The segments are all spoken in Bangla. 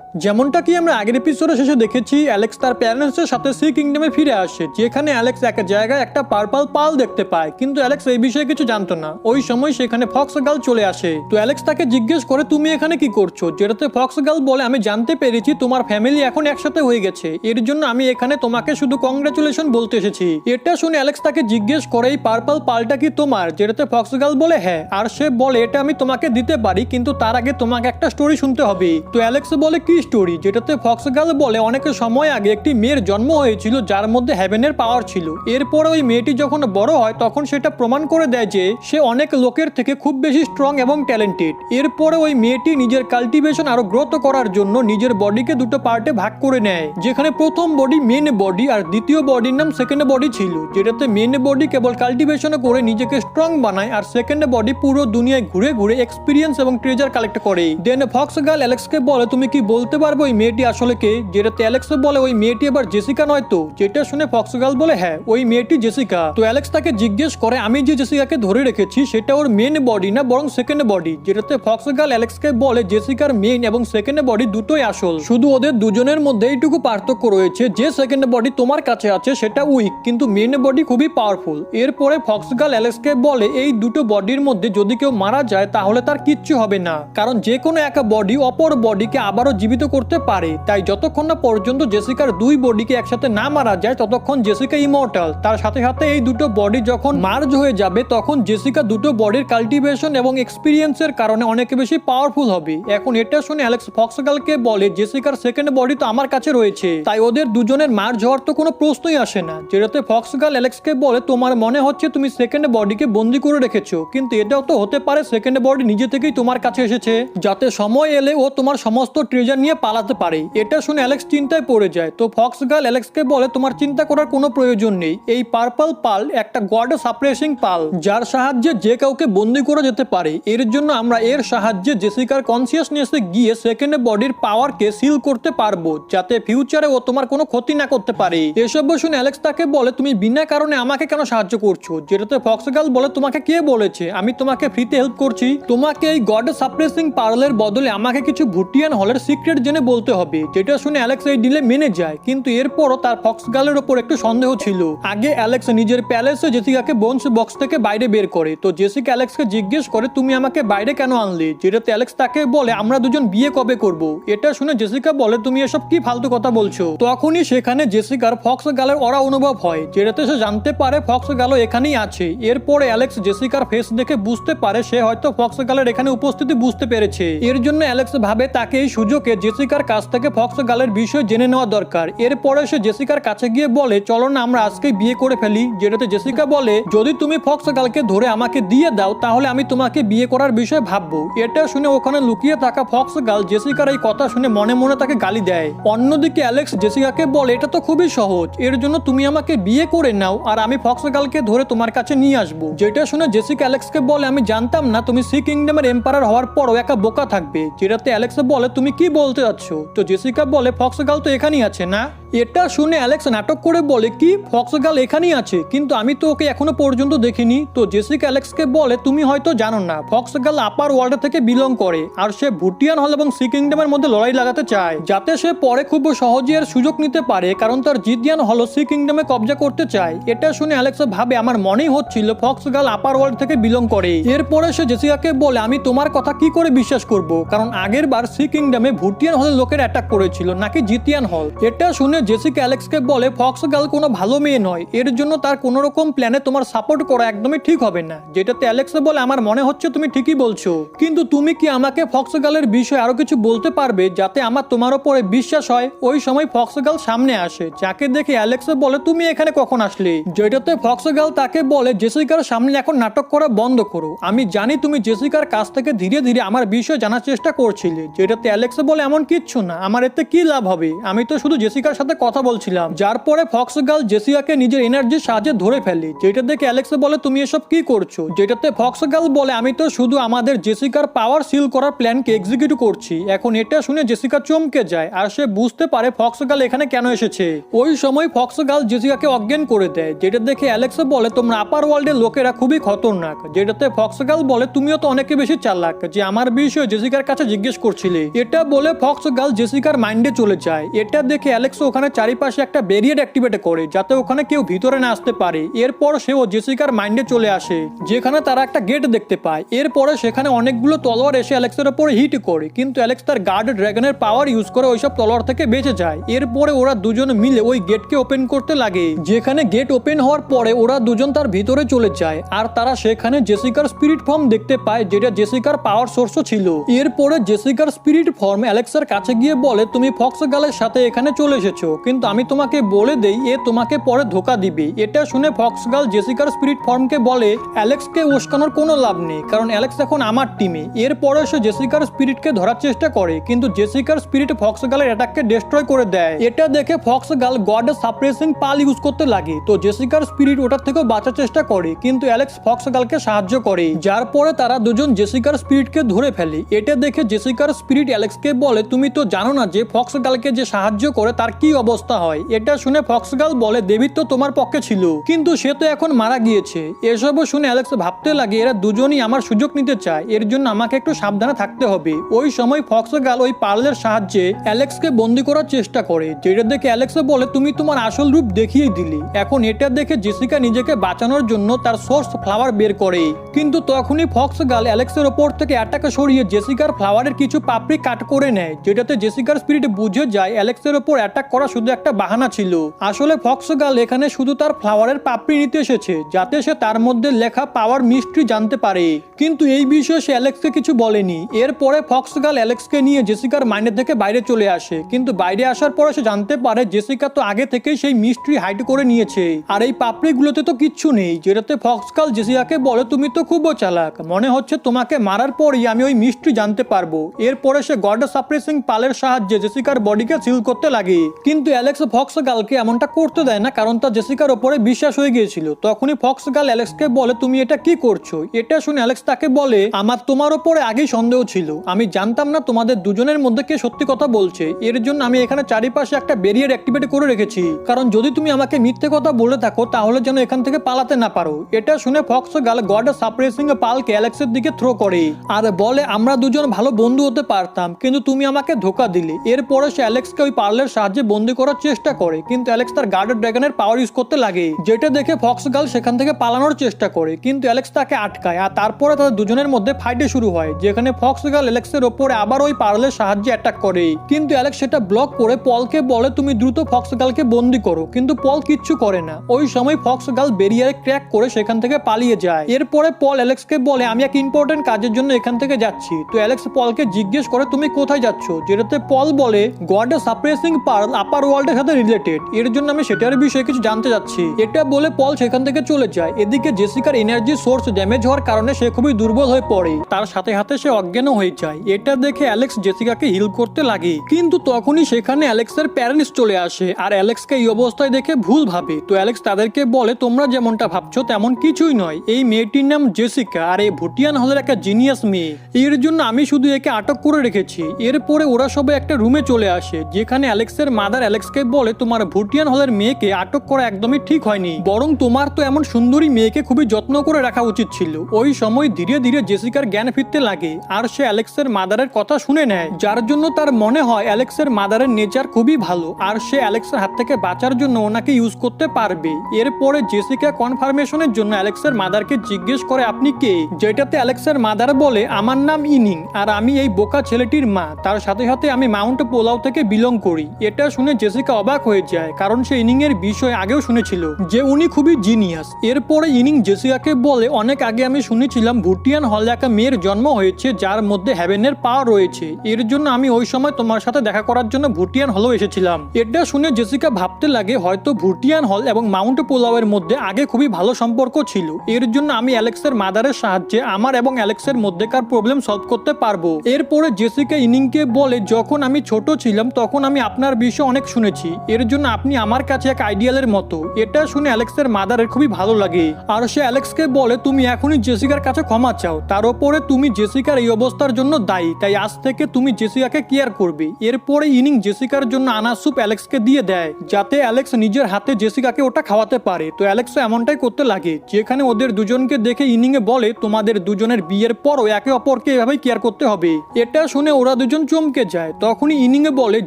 যেমনটা কি আমরা আগের এপিসোডে শেষে দেখেছি, অ্যালেক্স তার প্যারেন্টসের সাথে সি কিংডমে ফিরে আসে, যেখানে অ্যালেক্স এক জায়গায় একটা পার্পল পাল দেখতে পায়, কিন্তু অ্যালেক্স এই বিষয়ে কিছু জানতো না। ওই সময় সেখানে ফক্স গার্ল চলে আসে। তো অ্যালেক্স তাকে জিজ্ঞেস করে তুমি এখানে কি করছো, যেটাতে ফক্স গার্ল বলে আমি জানতে পেরেছি তোমার ফ্যামিলি এখন একসাথে হয়ে গেছে, এর জন্য আমি এখানে তোমাকে শুধু কংগ্রাচুলেশন বলতে এসেছি। এটা শুনে অ্যালেক্স তাকে জিজ্ঞেস করে এই পার্পল পালটা কি তোমার, যেটাতে ফক্স গার্ল বলে হ্যাঁ, আর সে বলে এটা আমি তোমাকে দিতে পারি, কিন্তু তার আগে তোমাকে একটা স্টোরি শুনতে হবে। তো অ্যালেক্স বলে কি স্টোরি, যেটাতে ফক্স গার্ল বলে অনেক সময় আগে একটি মেয়ের জন্ম হয়েছিল যার মধ্যে হেভেনের পাওয়ার ছিল। এরপরে ওই মেয়েটি যখন বড় হয় তখন সেটা প্রমাণ করে দেয় যে সে অনেক লোকের থেকে খুব বেশি স্ট্রং এবং ট্যালেন্টেড। এরপরে ওই মেয়েটি নিজের কাল্টিভেশন আরো গ্রোথ করার জন্য নিজের বডিকে দুটো পার্টে ভাগ করে নেয়, যেখানে প্রথম বডি মেন বডি আর দ্বিতীয় বডির নাম সেকেন্ড বডি ছিল, যেটাতে মেন বডি কেবল কাল্টিভেশন করে নিজেকে স্ট্রং বানায় আর সেকেন্ড বডি পুরো দুনিয়ায় ঘুরে ঘুরে এক্সপিরিয়েন্স এবং ট্রেজার কালেক্ট করে। দেন ফক্স গার্ল অ্যালেক্সকে বলে তুমি কি বলতে পারবে ওই মেয়েটি আসলে কে, যেটাতে অ্যালেক্স বলে ওই মেয়েটি আবার জেসিকা নয় তো, যেটা শুনে ফক্স গার্ল বলে হ্যাঁ ওই মেয়েটি জেসিকা। তো অ্যালেক্স তাকে জিজ্ঞেস করে আমি যে জেসিকাকে ধরে রেখেছি সেটা ওর মেন বডি না বরং সেকেন্ড বডি, যেটাতে ফক্স গার্ল অ্যালেক্সকে বলে জেসিকার মেন এবং সেকেন্ড বডি দুটোই আসল, শুধু ওদের দুজনের মধ্যে এইটুকু পার্থক্য রয়েছে যে সেকেন্ড বডি তোমার কাছে আছে সেটা উইক, কিন্তু মেন বডি খুবই পাওয়ারফুল। এরপরে ফক্স গার্ল অ্যালেক্সকে বলে এই দুটো বডির মধ্যে যদি কেউ মারা যায় তাহলে তার কিচ্ছু হবে না, কারণ যে কোনো একটা বডি অপর বডিকে আবারও জীবিত করতে পারে, তাই যতক্ষণ না পর্যন্ত জেসিকার দুই বডিকে একসাথে না মারা যায় ততক্ষণ জেসিকা ইমর্টাল। তার সাথে সাথে এই দুটো বডি যখন মার্জ হয়ে যাবে তখন জেসিকা দুটো বডির কাল্টিভেশন এবং এক্সপিরিয়েন্সের কারণে অনেক বেশি পাওয়ারফুল হবে। এখন এটা শুনে অ্যালেক্স ফক্স গার্লকে বলে জেসিকার সেকেন্ড বডি তো আমার কাছে রয়েছে, তাই ওদের দুজনের মার্জ হওয়ার তো কোনো প্রশ্নই আসে না, যেটাতে ফক্স গার্ল অ্যালেক্সকে বলে তোমার মনে হচ্ছে তুমি সেকেন্ড বডিকে বন্দি করে রেখেছো, কিন্তু এটাও তো হতে পারে সেকেন্ড বডি নিজে থেকেই তোমার কাছে এসেছে যাতে সময় এলে ও তোমার সমস্ত ট্রেজার নিয়ে পালাতে পারে। এটা শুনে অ্যালেক্স চিন্তায় পড়ে যায়। তো ফক্স গার্ল অ্যালেক্সকে বলে তোমার চিন্তা করার কোনো প্রয়োজন নেই, এই পার্পল পাল একটা গড সাপ্রেসিং পাল যার সাহায্যে যে কাউকে বন্দি করে যেতে পারে, এর জন্য আমরা এর সাহায্যে জেসিকার কনসিয়াসনেসে গিয়ে সেকেন্ড বডির পাওয়ারকে সিল করতে পারবো যাতে ফিউচারে ও তোমার কোনো ক্ষতি না করতে পারে। এসব শুনে অ্যালেক্স তাকে বলে তুমি বিনা কারণে আমাকে কেন সাহায্য করছো, যেটাতে ফক্স গার্ল বলে তোমাকে কে বলেছে আমি তোমাকে ফ্রিতে হেল্প করছি, তোমাকে এই গড সাপ্রেসিং পার্লের বদলে আমাকে কিছু ভুটিয়ান হলের সিক্রেট জেনে বলতে হবে। যেটা শুনে অ্যালেক্স এই ডিলে মেনে যায়, কিন্তু এরপরও তার ফক্স গার্লের ওপর একটু সন্দেহ ছিল। আগে অ্যালেক্স নিজের প্যালেসে জেসিকাকে বোনস বক্স থেকে বাইরে বের করে, তো জেসিকা অ্যালেক্সকে জিজ্ঞেস করে তুমি আমাকে বাইরে কেন আনলে, যেটাতে অ্যালেক্স তাকে বলে আমরা দুজন বিয়ে কবে করব। এটা শুনে জেসিকা বলে তুমি এসব কি ফালতু কথা বলছো। তখনই সেখানে জেসিকার ফক্স গার্লের অরা অনুভব হয়, যেটাতে সে জানতে পারে ফক্স গার্ল এখানেই আছে। এরপরে অ্যালেক্স জেসিকার ফেস দেখে বুঝতে পারে সে হয়তো ফক্স গার্লের এখানে উপস্থিতি বুঝতে পেরেছে। এর জন্য অ্যালেক্স ভাবে তাকে এই সুযোগে জেসিকার কাছ থেকে ফক্স গার্লের বিষয় জেনে নেওয়া দরকার। এরপরে সে জেসিকার কাছে গিয়ে বলে চলো না আমরা আজকেই বিয়ে করে ফেলি, যেটাতে জেসিকা বলে যদি তুমি ফক্স গার্লকে ধরে আমাকে দিয়ে দাও তাহলে আমি তোমাকে বিয়ে করার বিষয়ে ভাববো। এটা শুনে ওখানে লুকিয়ে থাকা ফক্স গার্ল জেসিকার এই কথা শুনে মনে মনে তাকে গালি দেয়। অন্যদিকে অ্যালেক্স জেসিকাকে বলে এটা তো খুবই সহজ, এর জন্য তুমি আমাকে বিয়ে করে নাও আর আমি ফক্স গার্লকে ধরে তোমার কাছে নিয়ে আসবো। যেটা শুনে জেসিকা অ্যালেক্সকে বলে আমি জানতাম না তুমি সি কিংডমের এম্পায়ার হওয়ার পরও একা বোকা থাকবে, যেটাতে অ্যালেক্স বলে তুমি কি বলতে যাচ্ছ। তো জেসিকা বলে ফক্স গার্ল তো এখানেই আছে না। এটা শুনে অ্যালেক্স নাটক করে বলে কি ফক্স গার্ল এখানেই আছে, কিন্তু আমি তো ওকে এখনো পর্যন্ত দেখিনি। তো জেসিকা অ্যালেক্সকে বলে তুমি হয়তো জানো না ফক্স গার্ল আপার ওয়ার্ল্ড থেকে বিলং করে আর সে ভুটিয়ান হল এবং সি কিংডমের মধ্যে লড়াই লাগাতে চায় যাতে সে পরে খুব সহজে এর সুযোগ নিতে পারে, কারণ তার জিদিয়ান হল সি কিংডমে কবজা করতে চায়। এটা শুনে অ্যালেক্স ভাবে আমার মনেই হচ্ছিল ফক্স গার্ল আপার ওয়ার্ল্ড থেকে বিলং করে। এরপরে সে জেসিকাকে বলে আমি তোমার কথা কি করে বিশ্বাস করব, কারণ আগের বার সি কিংডমে ভুটিয়ান হলের লোকের অ্যাটাক করেছিল নাকি জিতিয়ান হল। এটা শুনে জেসিকা অ্যালেক্সকে বলে ফক্স গার্ল কোনো ভালো মেয়ে নয়, এর জন্য তার কোনো রকম প্ল্যানে তোমার সাপোর্ট করা একদমই ঠিক হবে না। যেটাতে অ্যালেক্স বলে আমার মনে হচ্ছে তুমি ঠিকই বলছো, কিন্তু তুমি কি আমাকে ফক্স গার্লের বিষয়ে আরো কিছু বলতে পারবে যাতে আমার তোমার উপরে বিশ্বাস হয়। ওই সময় ফক্স গার্ল সামনে আসে, যাকে দেখে অ্যালেক্স বলে তুমি এখানে কখন আসলে, যেটাতে ফক্স গার্ল তাকে বলে জেসিকার সামনে এখন নাটক করা বন্ধ করো, আমি জানি তুমি জেসিকার কাছ থেকে ধীরে ধীরে আমার বিষয়ে জানার চেষ্টা করছিলে। যেটাতে অ্যালেক্স বলে এমন কিচ্ছু না, আমার এতে কি লাভ হবে, আমি তো শুধু জেসিকার সাথে কথা বলছিলাম। যার পরে ফক্স গার্ল জেসিকাকে নিজের এনার্জির সাহায্যে ধরে ফেলে, যেটা দেখে অ্যালেক্স বলে তুমি এসব কি করছো। যেটাতে ফক্স গার্ল বলে আমি তো শুধু আমাদের জেসিকার পাওয়ার সিল করার প্ল্যানকে এক্সিকিউট করছি। এখন এটা শুনে জেসিকা চমকে যায় আর সে বুঝতে পারে ফক্স গার্ল এখানে কেন এসেছে। ওই সময় ফক্স গার্ল জেসিকাকে অজ্ঞান করে দেয়, যেটা দেখে অ্যালেক্স বলে তোমরা আপার ওয়ার্ল্ডের লোকেরা খুবই খতরনাক। যেটাতে ফক্স গার্ল বলে তুমিও তো অনেক বেশি চালাক যে আমার বিষয়ে জেসিকার কাছে জিজ্ঞেস করছিলে। এটা বলে বলে ফক্স গার্ল জেসিকার মাইন্ডে চলে যায়। এটা দেখে অ্যালেক্স ওখানে চারিপাশে একটা ব্যারিয়ার অ্যাক্টিভেট করে যাতে ওখানে কেউ ভিতরে না আসতে পারে। এরপর সেও জেসিকার মাইন্ডে চলে আসে যেখানে তারা একটা গেট দেখতে পায়। এরপরে সেখানে অনেকগুলো তলোয়ার এসে অ্যালেক্সের উপরে হিট করে, কিন্তু অ্যালেক্স তার গার্ড ড্রাগনের পাওয়ার ইউজ করে ওইসব তলোয়ার থেকে বেঁচে যায়। এরপরে ওরা দুজন মিলে ওই গেটকে ওপেন করতে লাগে, যেখানে গেট ওপেন হওয়ার পরে ওরা দুজন তার ভিতরে চলে যায় আর তারা সেখানে জেসিকার স্পিরিট ফর্ম দেখতে পায়, যেটা জেসিকার পাওয়ার সোর্সও ছিল। এরপরে জেসিকার স্পিরিট ফর্ম অ্যালেক্সের কাছে গিয়ে বলে, তুমি ফক্স গার্লের সাথে এখানে চলে এসেছো, কিন্তু আমি তোমাকে বলে দেই এ তোমাকে পরে ধোকা দিবে। এটা শুনে ফক্স গার্ল জেসিকার স্পিরিট ফর্মকে বলে, অ্যালেক্সকে উস্কানোর কোনো লাভ নেই, কারণ অ্যালেক্স এখন আমার টিমে। এরপরে সে জেসিকার স্পিরিটকে ধরার চেষ্টা করে, কিন্তু জেসিকার স্পিরিট ফক্স গার্লের অ্যাটাককে ডিস্ট্রয় করে দেয়। এটা দেখে ফক্স গার্ল গডের সাপ্রেসিং পাল ইউজ করতে লাগে, তো জেসিকার স্পিরিট ওটার থেকেও বাঁচার চেষ্টা করে, কিন্তু অ্যালেক্স ফক্স গার্লকে সাহায্য করে, যার পরে তারা দুজন জেসিকার স্পিরিটকে ধরে ফেলে। এটা দেখে জেসিকার স্পিরিট অ্যালেক্সকে বলে, তুমি তো জানো না যে ফক্স গার্লকে যে সাহায্য করে তার কি অবস্থা হয়। এটা শুনে ফক্স গার্ল বলে, ডেভিড তো তোমার পক্ষে ছিল, কিন্তু সে তো এখন মারা গিয়েছে। এসবও শুনে অ্যালেক্স ভাবতে লাগে এরা দুজনই আমার সুযোগ নিতে চায়, এর জন্য আমাকে একটু সাবধানে থাকতে হবে। ওই সময় ফক্স গার্ল ওই পার্লের সাহায্যে অ্যালেক্সকে বন্দি করার চেষ্টা করে, যেটা দেখে অ্যালেক্স বলে, তুমি তোমার আসল রূপ দেখিয়ে দিলি। এখন এটা দেখে জেসিকা নিজেকে বাঁচানোর জন্য তার সোর্স ফ্লাওয়ার বের করে, কিন্তু তখনই ফক্স গার্ল অ্যালেক্সের ওপর থেকে অ্যাটাকে সরিয়ে জেসিকার ফ্লাওয়ারের কিছু পাপড়ি কাট করে নেয়, যেটাতে জেসিকার স্পিরিট বুঝে যায় অ্যালেক্সের ওপর অ্যাটাক করা শুধু একটা বাহানা ছিল। আসলে ফক্স গার্ল এখানে শুধু তার ফ্লাওয়ারের পাপড়ি নিতে এসেছে যাতে সে তার মধ্যে লেখা পাওয়ার মিস্ট্রি জানতে পারে, কিন্তু এই বিষয়ে সে অ্যালেক্সকে কিছু বলেনি। এরপরে ফক্স গার্ল অ্যালেক্সকে নিয়ে জেসিকার মাইন্ডের থেকে বাইরে চলে আসে, কিন্তু বাইরে আসার পরে সে জানতে পারে জেসিকা তো আগে থেকেই সেই মিস্ট্রি হাইড করে নিয়েছে, আর এই পাপড়িগুলোতে তো কিচ্ছু নেই। যেটাতে ফক্স গার্ল জেসিকাকে বলে, তুমি তো খুব চালাক, মনে হচ্ছে তোমাকে মারার পরই আমি ওই মিস্ট্রি জানতে পারবো। এরপরে সে গড সাপ্রেসিং পালের সাহায্যে জেসিকার বডিকে সিল করতে লাগে, কিন্তু অ্যালেক্স ফক্স গার্লকে এমনটা করতে দেয় না, কারণ তার জেসিকার ওপরে বিশ্বাস হয়ে গিয়েছিল। তখনই ফক্স গার্ল অ্যালেক্সকে বলে, তুমি এটা কি করছো? এটা শুনে অ্যালেক্স তাকে বলে, আমার তোমার ওপরে আগেই সন্দেহ ছিল, আমি জানতাম না তোমাদের দুজনের মধ্যে কে সত্যি কথা বলছে, এর জন্য আমি এখানে চারিপাশে একটা ব্যারিয়ার অ্যাক্টিভেট করে রেখেছি, কারণ যদি তুমি আমাকে মিথ্যে কথা বলে থাকো তাহলে যেন এখান থেকে পালাতে না পারো। এটা শুনে ফক্স গার্ল গড সাপ্রেসিং পালকে অ্যালেক্সের দিকে থ্রো করে আর বলে, আমরা দুজন ভালো বন্ধু হতে পারতাম, কিন্তু তুমি আমাকে ধোকা দিলে। এরপরে সে অ্যালেক্সকে ওই পার্লের সাহায্যে বন্দি করার চেষ্টা করে, কিন্তু অ্যালেক্স তার গার্ড ড্রাগনের পাওয়ার ইউজ করতে লাগে, যেটা দেখে ফক্স গার্ল সেখান থেকে পালানোর চেষ্টা করে, কিন্তু অ্যালেক্স তাকে আটকায়। আর তারপরে তাদের দুজনের মধ্যে ফাইটে শুরু হয়, যেখানে ফক্স গার্ল অ্যালেক্সের ওপরে আবার ওই পার্লের সাহায্যে অ্যাটাক করে, কিন্তু অ্যালেক্স সেটা ব্লক করে পলকে বলে, তুমি দ্রুত ফক্স গার্লকে বন্দি করো, কিন্তু পল কিচ্ছু করে না। ওই সময় ফক্স গার্ল ব্যারিয়ারে ক্র্যাক করে সেখান থেকে পালিয়ে যায়। এরপরে পল অ্যালেক্সকে বলে, আমি এক ইম্পর্টেন্ট কাজের জন্য এখান থেকে যাচ্ছি। তো অ্যালেক্স পলকে জিজ্ঞেস করে, তুমি কোথায় যাচ্ছ? যেটাতে পল বলে, গড সাপ্রেসিং পার্ল আপার ওয়ার্ল্ডের সাথে রিলেটেড, এর জন্য আমি সেটার বিষয়ে কিছু জানতে যাচ্ছি। এটা বলে পল সেখান থেকে চলে যায়। এদিকে জেসিকার এনার্জি সোর্স ড্যামেজ হওয়ার কারণে সে খুবই দুর্বল হয়ে পড়ে, তার সাথে সাথে সে অজ্ঞানও হয়ে যায়। এটা দেখে অ্যালেক্স জেসিকাকে হিল করতে লাগে, কিন্তু তখনই সেখানে অ্যালেক্সের প্যারেন্টস চলে আসে আর অ্যালেক্সকে এই অবস্থায় দেখে ভুল ভাবে। তো অ্যালেক্স তাদেরকে বলে, তোমরা যেমনটা ভাবছো তেমন কিছুই নয়, এই মেয়েটির নাম জেসিকা আর এই ভুটিয়ান হলের একটা জিনিয়াস মেয়ে, এর জন্য আমি শুধু একে আটক করে রেখেছি। এরপরে ওরা সবাই একটা রুমে চলে আসে, যেখানে অ্যালেক্সের মাদার অ্যালেক্সকে বলে, তোমার ভুটিয়ান হলের মেয়েকে আটক করা একদমই ঠিক হয়নি, বরং তোমার তো এমন সুন্দরী মেয়েকে খুবই যত্ন করে রাখা উচিত ছিল। ওই সময় ধীরে ধীরে জেসিকার জ্ঞান ফিরতে লাগে আর সে অ্যালেক্সের মাদারের কথা শুনে নেয়, যার জন্য তার মনে হয় অ্যালেক্সের মাদারের নেচার খুবই ভালো আর সে অ্যালেক্সের হাত থেকে বাঁচার জন্য ওনাকে ইউজ করতে পারবে। এরপরে জেসিকা কনফার্মেশনের জন্য অ্যালেক্সের মাদারকে জিজ্ঞেস করে, আপনি কে? যেটাতে অ্যালেক্সের মাদার বলে, আমার নাম ইনিং আর আমি এই বোকা ছেলেটির মা, তার সাথে সাথে আমি মাউন্ট পোলাও থেকে বিলং করি। এটা শুনে জেসিকা অবাক হয়ে যায়, কারণ সে ইনিং এর বিষয় আগেও শুনেছিল যে উনি খুবই জিনিয়াস। এরপরে ইনিং জেসিকাকে বলে, অনেক আগে আমি শুনেছিলাম ভুটিয়ান হলে একটা মেয়ের জন্ম হয়েছে যার মধ্যে হেভেনের পাওয়ার রয়েছে, এর জন্য আমি ওই সময় তোমার সাথে দেখা করার জন্য ভুটিয়ান হলেও এসেছিলাম। এটা শুনে জেসিকা ভাবতে লাগে হয়তো ভুটিয়ান হল এবং মাউন্ট পোলাওয়ের মধ্যে আগে খুবই ভালো সম্পর্ক ছিল, এর জন্য আমি অ্যালেক্সের মাদারের সাহায্যে আমার এবং অ্যালেক্সের মধ্যেকার প্রবলেম সলভ করতে পারবো। এরপরে জেসিকা ইনিংকে বলে, যখন আমি ছোট ছিলাম তখন আমি আপনার বিষয়ে অনেক শুনেছি, এর জন্য আপনি আমার কাছে এক আইডিয়ালের মতো। এটা শুনে অ্যালেক্সের মাদারের খুবই ভালো লাগে আর সে অ্যালেক্সকে বলে, তুমি এখনই জেসিকার কাছে ক্ষমা চাও, তার উপরে তুমি জেসিকার এই অবস্থার জন্য দায়ী, তাই আজ থেকে তুমি জেসিকাকে কেয়ার করবে। এরপরে ইনিং জেসিকার জন্য আনা স্যুপ অ্যালেক্সকে দিয়ে দেয়, যাতে অ্যালেক্স নিজের হাতে জেসিকাকে ওটা খাওয়াতে পারে। তো অ্যালেক্সও এমনটাই করতে লাগে, যেখানে ওদের দুজনকে দেখে ইনিংয়ে বলে, তোমাদের দুজনের বিয়ের পরও একে অপরকে এভাবেই কেয়ার করতে হবে। এটা শুনে ওরা দুজন দুজন চমকে যায়। তখনই ইনিংয়ে বলে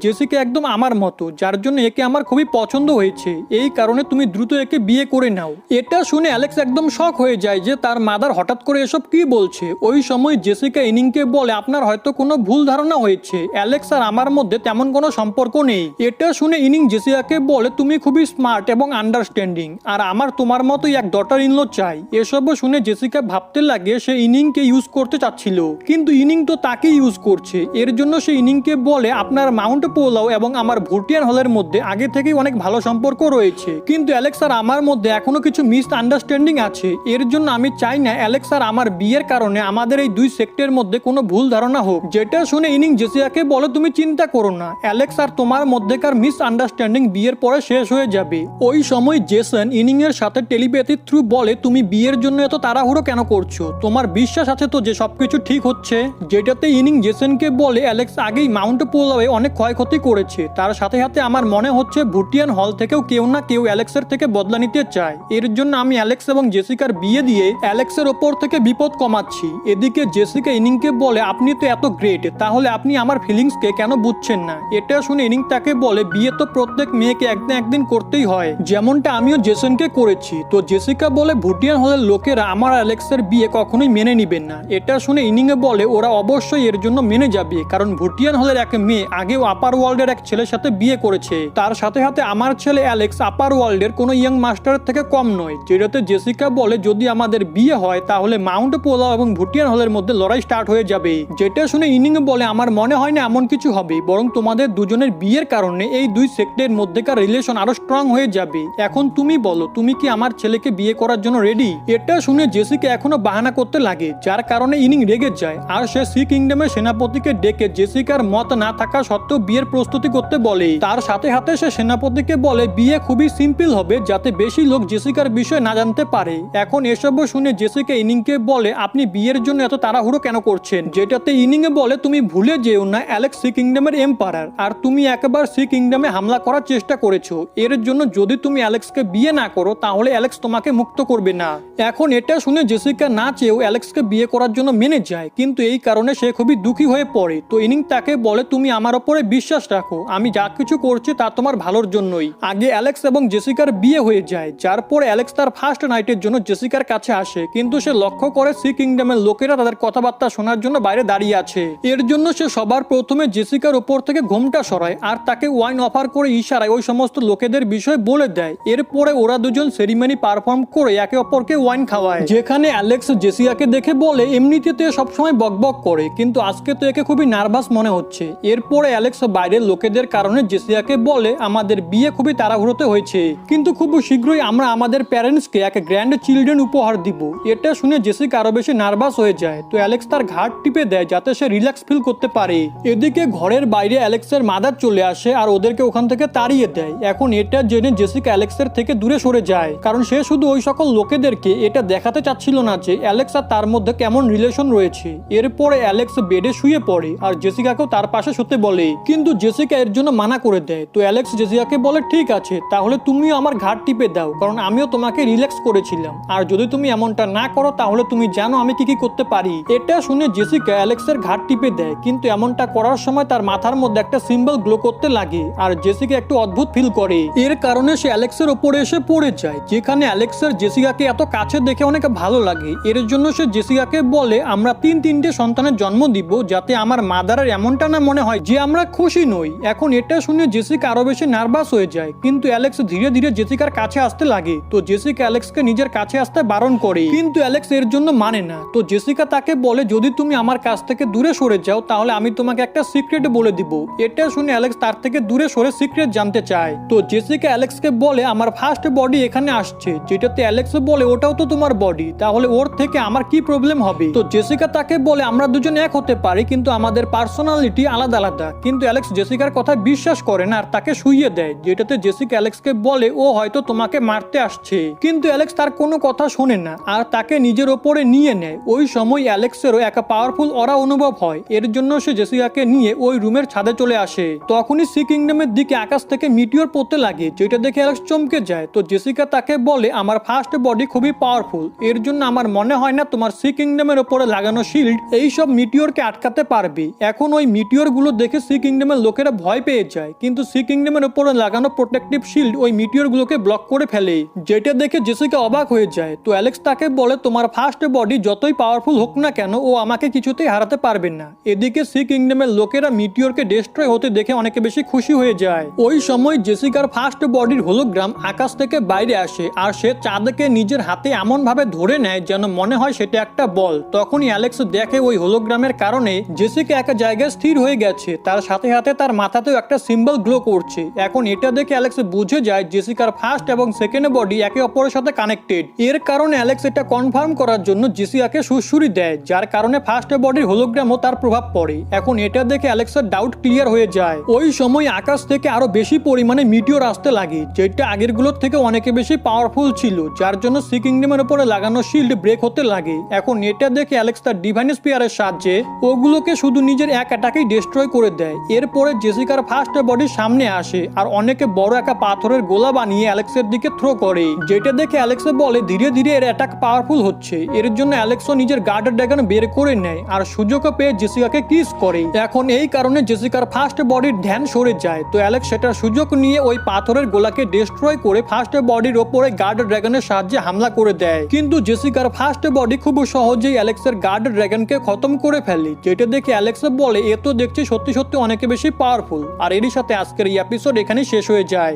জেসিকা একদম আমার মতো, যার জন্য একে আমার খুবই পছন্দ হয়েছে, এই কারণে তুমি দ্রুত একে বিয়ে করে নাও। এটা শুনে অ্যালেক্স একদম শক হয়ে যায় যে তার মাদার হঠাৎ করে এসব কি বলছে। ওই সময় জেসিকা ইনিংকে বলে আপনার হয়তো কোনো ভুল ধারণা হয়েছে, অ্যালেক্স আর আমার মধ্যে তেমন কোনো সম্পর্ক নেই। এটা শুনে ইনিং জেসিকাকে বলে তুমি খুবই স্মার্ট এবং আন্ডারস্ট্যান্ডিং, আর আমার তোমার মতোই এক ডটার ইনলো চাই। এসবও শুনে জেসিকা ভাবতে লাগে সে ইনিংকে ইউজ করতে চাচ্ছিল, কিন্তু ইনিং তো তাকে ইউজ করছে। এর জন্য সে ইনিংকে বলে আপনার মাউন্ট পোলাও এবং আমার ভুটিয়ান হলের মধ্যে আগে থেকেই অনেক ভালো সম্পর্ক রয়েছে, কিন্তু অ্যালেক্স আর আমার মধ্যে এখনো কিছু মিস আন্ডারস্ট্যান্ডিং আছে। এর জন্য আমি চাই না অ্যালেক্স আর আমার বিয়ের কারণে আমাদের এই দুই সেক্টরের মধ্যে কোনো ভুল ধারণা হোক। যেটা শুনে ইনিং জেসিকাকে বলে তুমি চিন্তা করো না, অ্যালেক্স আর তোমার মধ্যেকার মিস আন্ডারস্ট্যান্ডিং বিয়ের পরে শেষ হয়ে যাবে। ওই সময় জেসন ইনিং এর সাথে টেলিপ্যাথি থ্রু বলে তুমি বিয়ের জন্য এত তাড়াহুড়ো কেন করছো, তোমার বিশ্বাস আছে তো যে সবকিছু ঠিক হচ্ছে। যেটাতে ইনিং জেসনকে বলে অ্যালেক্স আগেই মাউন্ট পোলাওয়ে অনেক ক্ষয়ক্ষতি করেছে, তার সাথে সাথে আমার মনে হচ্ছে ভুটিয়ান হল থেকেও কেউ না কেউ অ্যালেক্সের থেকে বদলা নিতে চায়। এর জন্য আমি অ্যালেক্স এবং জেসিকার বিয়ে দিয়ে অ্যালেক্সের ওপর থেকে বিপদ কমাচ্ছি। এদিকে জেসিকা ইনিংকে বলে আপনি তো এত গ্রেট, তাহলে আপনি আমার ফিলিংসকে কেন বুঝছেন না। এটা শুনে ইনিং তাকে বলে বিয়ে তো প্রত্যেক মেয়েকে একদিন একদিন করতেই হয়, যেমনটা আমিও জেসনকে করেছি। তো জেসিকা বলে ভুটিয়ান হলের লোকেরা আমার অ্যালেক্সের বিয়ে কখনোই মেনে নিবেন না। এটা শুনে ইনিংয়ে বলে ওরা অবশ্যই এর জন্য মেনে যাবে, কারণ ভুটিয়ান হলের এক মেয়ে আগেও আপার ওয়ার্ল্ডের এক ছেলের সাথে বিয়ে করেছে, তার সাথে সাথে আমার ছেলে অ্যালেক্স আপার ওয়ার্ল্ডের কোনো ইয়াং মাস্টারের থেকে কম নয়। যেটাতে জেসিকা বলে যদি আমাদের বিয়ে হয় তাহলে মাউন্ট পোলাও এবং ভুটিয়ান হলের মধ্যে লড়াই স্টার্ট হয়ে যাবে। যেটা শুনে ইনিং বলে আমার মনে হয় না এমন কিছু হবে, বরং তোমাদের দুজনের বিয়ের কারণে এই দুই সেক্টরের মধ্যেকার রিলেশন আরো স্ট্রং হয়ে যাবে। এখন তুমি বলো তুমি কি আমার ছেলেকে বিয়ে করার জন্য রেডি। এটা শুনে জেসিকা এখনো বাহানা করতে লাগে, যার কারণে ইনিং রেগে যায় আর সে সি কিংডমের সেনাপতিকে ডেকে জেসিকার মত না থাকা সত্ত্বেও বিয়ের প্রস্তুতি করতে বলে। তার সাথে সাথে সে সেনাপতিকে বলে বিয়ে খুবই সিম্পল হবে, যাতে বেশি লোক জেসিকার বিষয় না জানতে পারে। এখন এসবও শুনে জেসিকা ইনিংকে বলে আপনি বিয়ের জন্য এত তাড়াহুড়ো কেন করছেন। যেটাতে ইনিংয়ে বলে তুমি ভুলে যেও না অ্যালেক্স সি কিংডমের এম্পায়ার, আর তুমি একবার সি কিংডমে হামলা করার চেষ্টা করেছো। এর জন্য যদি তুমি অ্যালেক্সকে বিয়ে না করো তাহলে অ্যালেক্স তোমাকে মুক্ত করবে না। এখন এটা শুনে জেসিকা না চেয়েও অ্যালেক্সকে বিয়ে করার জন্য মেনে যায়, কিন্তু এই কারণে সে খুবই দুঃখী হয়ে পড়ে। তো ইনিং তাকে বলে তুমি আমার ওপরে বিশ্বাস রাখো, আমি যা কিছু করছি তা তোমার ভালোর জন্যই। আগে অ্যালেক্স এবং জেসিকার বিয়ে হয়ে যায়, যার পরে অ্যালেক্স তার ফার্স্ট নাইটের জন্য জেসিকার কাছে আসে, কিন্তু সে লক্ষ্য করে সি কিংডমের লোকেরা তাদের কথাবার্তা শোনার জন্য বাইরে দাঁড়িয়ে আছে। এর জন্য সে সবার প্রথমে জেসিকার উপর থেকে ঘোমটা সরায় আর তাকে ওয়াইন অফার করে ইশারায় ওই সমস্ত লোকেদের বিষয় বলে দেয়। এরপরে ওরা দুজন সেরিমনি পারফর্ম করে একে অপরকে ওয়াইন খাওয়ায়, যেখানে অ্যালেক্স জেসিকাকে দেখে বলে এমনিতে তো সবসময় বকবক করে, কিন্তু আজকে তো একে খুবই নার্ভাস মনে হচ্ছে। এরপরে অ্যালেক্স বাইরের লোকেদের কারণে জেসিকাকে বলে আমাদের বিয়ে খুবই তাড়াহুড়োতে হয়েছে, কিন্তু খুব শীঘ্রই আমরা আমাদের প্যারেন্টসকে এক গ্র্যান্ড চিলড্রেন উপহার দিব। এটা শুনে জেসিকা আরো বেশি নার্ভাস হয়ে যায়। তো অ্যালেক্স তার ঘাট টিপে দেয় যাতে সে রিল্যাক্স ফিল করতে পারে। এদিকে ঘরের বাইরে অ্যালেক্সের মাদার চলে আসে আর ওদেরকে ওখান থেকে তাড়িয়ে দেয়। এখন এটা জেনে জেসিকা অ্যালেক্সের থেকে দূরে সরে যায়, কারণ সে শুধু ওই সকল লোকেদেরকে এটা দেখাতে চাচ্ছিল না যে অ্যালেক্স আর তার মধ্যে কেমন রিলেশন রয়েছে। এরপরে অ্যালেক্স বেডে শুয়ে পড়ে আর জেসিকাকেও তার পাশে শুতে বলে, কিন্তু জেসিকা এর জন্য মানা করে দেয়। তো অ্যালেক্স জেসিকাকে বলে ঠিক আছে, তাহলে তুমিও আমার ঘাট টিপে দাও, কারণ আমিও তোমাকে রিল্যাক্স করেছিলাম, আর যদি তুমি এমনটা না করো তাহলে তুমি জানো আমি কি কি করতে পারি। এটা শুনে জেসিকা অ্যালেক্সের ঘাট টিপে দেয়, কিন্তু এমনটা করার সময় তার মাথার মধ্যে একটা সিম্বল গ্লো করতে লাগে আর জেসিকা একটু অদ্ভুত ফিল করে। এর কারণে সে অ্যালেক্সের ওপরে এসে পড়ে যায়, যেখানে অ্যালেক্সের জেসিকাকে এত কাছে দেখে অনেক ভালো লাগে। এর জন্য সে জেসিকাকে বলে আমরা তিনটে সন্তানের জন্ম দিব, যাতে আমার মাদারের এমনটা না মনে হয় যে আমরা খুশি নই। এখন এটা শুনে জেসিকা আরো বেশি নার্ভাস হয়ে যায়, কিন্তু অ্যালেক্স ধীরে ধীরে জেসিকার কাছে আসতে লাগে। তো জেসিকা অ্যালেক্সকে নিজের কাছে আসতে বারণ করে, কিন্তু অ্যালেক্স এর জন্য মানে না। তো জেসিকা তাকে বলে যদি তুমি আমার কাছ থেকে দূরে সরে যাও তাহলে আমি তোমাকে একটা সিক্রেট বলে দিব। এটা শুনে অ্যালেক্স তার থেকে দূরে সরে সিক্রেট জানতে চায়। তো জেসিকা অ্যালেক্সকে বলে আমার ফার্স্ট বডি এখানে আসছে, যেটাতে অ্যালেক্স বলে ওটাও তো তোমার বডি, তাহলে ওর থেকে আমার কি প্রবলেম হবে। তো জেসিকা তাকে বলে আমরা দুজন এক হতে পারি, কিন্তু আমাদের পার্সোনালিটি আলাদা আলাদা। কিন্তু অ্যালেক্স জেসিকার কথা বিশ্বাস করে না আর তাকে শুইয়ে দেয়, যেটাতে জেসিকা অ্যালেক্সকে বলে ও হয়তো তোমাকে মারতে আসছে, কিন্তু অ্যালেক্স তার কোনো কথা শোনে না আর তাকে নিজের ওপরে নিয়ে নেয়। ওই সময় অ্যালেক্সেরও এক পাওয়ারফুল অরা অনুভব হয়, এর জন্য সে জেসিকাকে নিয়ে ওই রুমের ছাদে চলে আসে। তখনই সি কিংডমের দিকে আকাশ থেকে মিটিওর পড়তে লাগে, যেটা দেখে অ্যালেক্স চমকে যায়। তো জেসিকা তাকে বলে আমার ফার্স্ট বডি খুবই পাওয়ারফুল, এর জন্য আমার মনে হয় না তোমার সি কিংডমের ওপরে লাগানো শিল্ড এইসব মিটিওরকে আটকাতে পারবে। এখন ওই মিটিওর গুলো দেখে সি কিংডমের লোকেরা ভয় পেয়ে যায়, কিন্তু সি কিংডমের উপরে লাগানো প্রোটেক্টিভ শিল্ড ওই মিটিওর গুলোকে ব্লক করে ফেলে, যেটা দেখে জেসিকা অবাক হয়ে যায়। তো অ্যালেক্স তাকে বলে তোমার ফার্স্ট বডি যতই পাওয়ারফুল হোক না কেন ও আমাকে কিছুতেই হারাতে পারবে না। এদিকে সি কিংডমের লোকেরা মিটিওরকে ডিস্ট্রয় হতে দেখে অনেক বেশি খুশি হয়ে যায়। ওই সময় জেসিকার ফার্স্ট বডির হোলোগ্রাম আকাশ থেকে বাইরে আসে আর সে চাঁদকে নিজের হাতে এমন ভাবে ধরে নেয় যেন মনে হয় সেটা একটা বল। তখনই অ্যালেক্স দেখে ওই হোলোগ্রামের কারণে জেসিকা এক জায়গায় স্থির হয়ে গেছে, তার সাথে সাথে তার মাথাতেও একটা সিম্বল গ্লো করছে। এখন এটা দেখে অ্যালেক্স বুঝে যায় জেসিকার ফার্স্ট এবং সেকেন্ড বডি একে অপরের সাথে কানেক্টেড। এর কারণে অ্যালেক্স এটা কনফার্ম করার জন্য জেসিকাকে সুড়সুড়ি দেয়, যার কারণে ফার্স্ট বডির হোলোগ্রামও তার প্রভাব পড়ে। এখন এটা দেখে অ্যালেক্সের ডাউট ক্লিয়ার হয়ে যায়। ওই সময় আকাশ থেকে আরো বেশি পরিমাণে মিটিওর আসতে লাগে, যেটা আগেরগুলোর থেকে অনেক বেশি পাওয়ারফুল ছিল, যার জন্য সি কিংডমের উপরে লাগানো শিল্ড ব্রেক হতে লাগে। এখন এটা দেখে অ্যালেক্স তার ডিভাইন স্পিয়ারের সাহায্যে ওগুলোকে শুধু নিজের এক অ্যাটাকেই ডিস্ট্রয় করে দেয়। এরপরে জেসিকার ফার্স্ট বডির সামনে আসে আর অনেকে বড় একটা পাথরের গোলা বানিয়ে অ্যালেক্সের দিকে থ্রো করে, যেটা দেখে অ্যালেক্স বলে ধীরে ধীরে এর অ্যাটাক পাওয়ারফুল হচ্ছে। এর জন্য অ্যালেক্সও নিজের গার্ডের ড্রাগন বের করে নেয় আর সুযোগও পেয়ে জেসিকাকে কিস করে। এখন এই কারণে জেসিকার ফার্স্ট বডির ধ্যান সরে যায়, তো অ্যালেক্স সেটার সুযোগ নিয়ে ওই পাথরের গোলাকে ডিস্ট্রয় করে ফার্স্ট বডির ওপরে গার্ড ড্রাগনের সাহায্যে হামলা করে দেয়। কিন্তু জেসিকার ফার্স্ট বডি খুব সহজেই অ্যালেক্সের গার্ড ড্রাগনকে খতম করে ফেলে, যেটা দেখে অ্যালেক্স বলে এ তো দেখছি সত্যি সত্যি অনেক বেশি পাওয়ারফুল। আর এরই সাথে আজকের এই এপিসোড এখানে শেষ হয়ে যায়।